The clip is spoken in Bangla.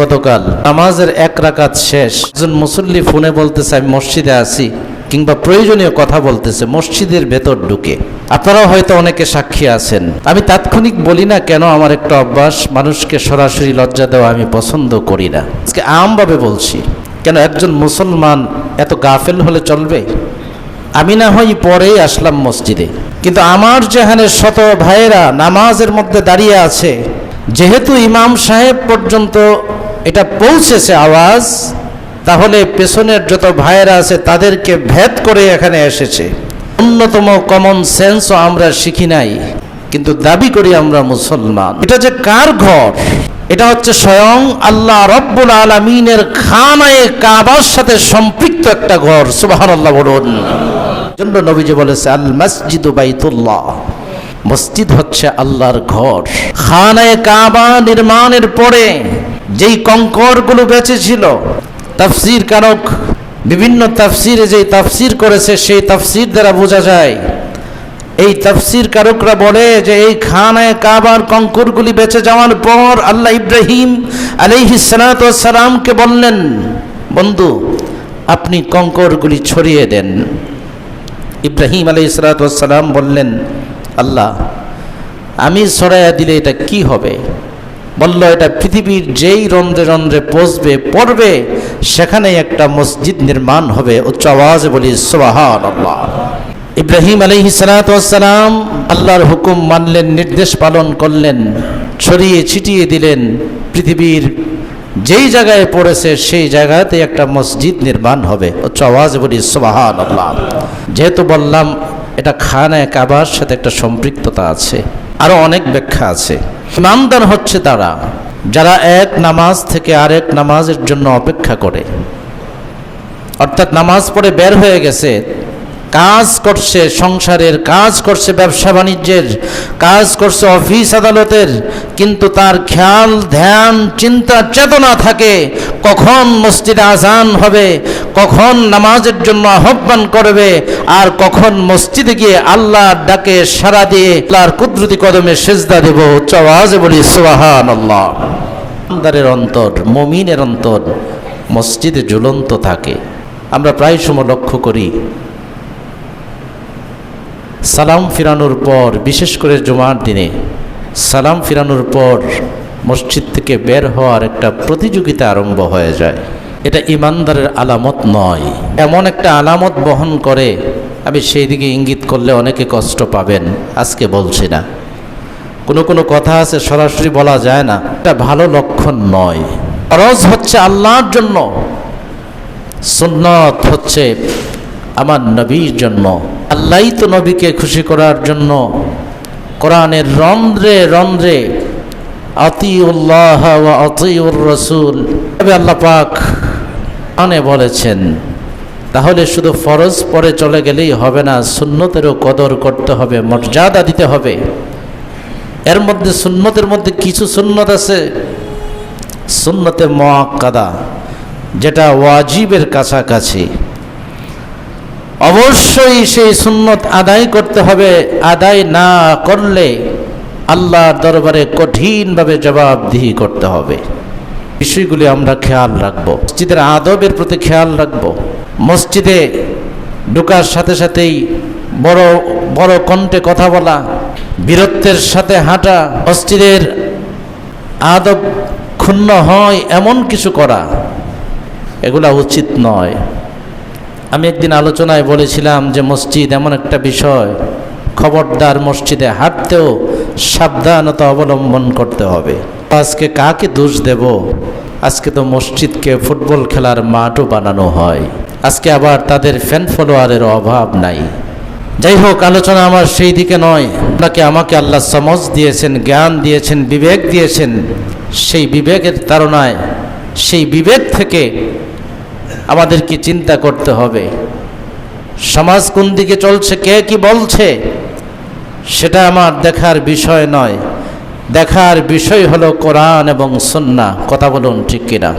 গতকাল নামাজের এক রাকাত শেষ, একজন মুসল্লি ফোনে বলতেছে আমি মসজিদে আছি, কিংবা প্রয়োজনীয় কথা বলতেছে মসজিদের ভেতর ঢুকে। আপনারাও হয়তো অনেকে সাক্ষী আছেন। আমি তাৎক্ষণিক বলি না কেন, আমার একটা অভ্যাস, মানুষকে সরাসরি লজ্জা দেওয়া আমি পছন্দ করি না। আজকে আমভাবে বলছি, কেন একজন মুসলমান এত গাফেল হলে চলবে? আমি না হয় পরেই আসলাম মসজিদে, কিন্তু আমার যেখানে শত ভাইয়েরা নামাজের মধ্যে দাঁড়িয়ে আছে, যেহেতু ইমাম সাহেব পর্যন্ত এটা পৌঁছেছে আওয়াজ, তাহলে পেছনের যত ভাইয়েরা আছে তাদেরকে ভেদ করে এখানে এসেছে। অন্যতম কমন সেন্সও আমরা শিখি নাই, কিন্তু দাবি করি আমরা মুসলমান। এটা যে কার ঘর? এটা হচ্ছে স্বয়ং আল্লাহ রব্বুল আলামিনের খানায়ে কাবার সাথে সম্পৃক্ত একটা ঘর। সুবহানাল্লাহ বলুন। জন্য নবীজি বলেছে আল মসজিদু বাইতুল্লাহ, মসজিদ হচ্ছে আল্লাহর ঘর। খানায়ে কাবা নির্মাণের পরে যেই কঙ্করগুলো বেঁচে ছিল, তাফসীর কারক বিভিন্ন তাফসীরে যেই তাফসীর করেছে সেই তাফসীর দ্বারা বোঝা যায়, এই তাফসীর কারকরা বলে যে এই খানায়ে কাবার কঙ্করগুলি বেঁচে যাওয়ার পর আল্লাহ ইব্রাহিম আলাইহিস সালাতু ওয়াস সালামকে বললেন, বন্ধু আপনি কঙ্করগুলি ছড়িয়ে দেন। ইব্রাহিম আলাইহিস সালাতু ওয়াস সালাম বললেন, আল্লাহ আমি ছড়াইয়া দিলে এটা কি হবে? বলল, এটা পৃথিবীর যেই রন্ধ্রে রন্ধ্রে পড়বে সেখানে একটা মসজিদ নির্মাণ হবে। উচ্চ আওয়াজে বলি সুবহানাল্লাহ। ইব্রাহিম আলাইহিস সালাতু ওয়াস সালাম আল্লাহর হুকুম মানলেন, নির্দেশ পালন করলেন, ছড়িয়ে ছিটিয়ে দিলেন। পৃথিবীর যেই জায়গায় পড়েছে সেই জায়গাতে একটা মসজিদ নির্মাণ হবে। উচ্চ আওয়াজে বলি সুবহানাল্লাহ। যেহেতু বললাম এটা খানায়ে কাবার সাথে একটা সম্পৃক্ততা আছে, আরো অনেক ব্যাখ্যা আছে। ইমানদার হচ্ছে তারা যারা এক নামাজ থেকে আরেক নামাজের জন্য অপেক্ষা করে, অর্থাৎ নামাজ পড়ে বের হয়ে গেছে, কাজ করছে, সংসারের কাজ করছে, ব্যবসা বাণিজ্যের কাজ করছে, অফিস আদালতের, কিন্তু তার খেয়াল ধ্যান চিন্তা চেতনা থাকে কখন মসজিদে আজান হবে, কখন নামাজের জন্য আহ্বান করবে, আর কখন মসজিদে গিয়ে আল্লাহর ডাকে সাড়া দিয়ে আল্লাহর কুদরতি কদমে সেজদা দেব। উচ্চ আওয়াজে বলি সুবহানাল্লাহ। ইমানদারের অন্তর, মুমিনের অন্তর মসজিদে ঝুলন্ত থাকে। আমরা প্রায় সময় লক্ষ্য করি সালাম ফিরানোর পর, বিশেষ করে জুমার দিনে সালাম ফিরানোর পর মসজিদ থেকে বের হওয়ার একটা প্রতিযোগিতা আরম্ভ হয়ে যায়। এটা ইমানদারের আলামত নয়। এমন একটা আলামত বহন করে, আমি সেই দিকে ইঙ্গিত করলে অনেকে কষ্ট পাবেন, আজকে বলছি না। কোনো কথা আছে সরাসরি বলা যায় না, এটা ভালো লক্ষণ নয়। ফরজ হচ্ছে আল্লাহর জন্য, সুন্নত হচ্ছে আমার নবীর জন্য। আল্লাহই তো নবীকে খুশি করার জন্য কোরআনের রন্ধ্রে রন্ধ্রে আতিউল্লাহ ওয়া আতিউর রাসূল আল্লাহ পাক কোরআনে বলেছেন। তাহলে শুধু ফরজ পরে চলে গেলেই হবে না, সুন্নতেরও কদর করতে হবে, মর্যাদা দিতে হবে। এর মধ্যে সুন্নতের মধ্যে কিছু সুন্নত আছে সুন্নতে মুআক্কাদা, যেটা ওয়াজিবের কাছাকাছি, অবশ্যই সেই সুন্নত আদায় করতে হবে। আদায় না করলে আল্লাহর দরবারে কঠিনভাবে জবাবদিহি করতে হবে। বিষয়গুলি আমরা খেয়াল রাখবো। মসজিদের আদবের প্রতি খেয়াল রাখবো। মসজিদে ঢোকার সাথে সাথেই বড় বড় কণ্ঠে কথা বলা, বীরত্বের সাথে হাঁটা, মসজিদের আদব ক্ষুণ্ণ হয় এমন কিছু করা, এগুলা উচিত নয়। আমি একদিন আলোচনায় বলেছিলাম যে মসজিদ এমন একটা বিষয়, খবরদার মসজিদে হাঁটতেও সাবধানতা অবলম্বন করতে হবে। আজকে কাকে দোষ দেব? আজকে তো মসজিদকে ফুটবল খেলার মাঠও বানানো হয়। আজকে আবার তাদের ফ্যান ফলোয়ারের অভাব নাই। যাই হোক, আলোচনা আমার সেই দিকে নয়। আমাকে আল্লাহ সমঝ দিয়েছেন, জ্ঞান দিয়েছেন, বিবেক দিয়েছেন। সেই বিবেকের তাড়নায়, সেই বিবেক থেকে আমাদেরকে চিন্তা করতে হবে সমাজ কোন দিকে চলছে, কে কি বলছে, সেটা আমার দেখার বিষয় নয়। দেখার বিষয় হলো কোরআন এবং সুন্নাহ। কথা বলুন ঠিক কিনা?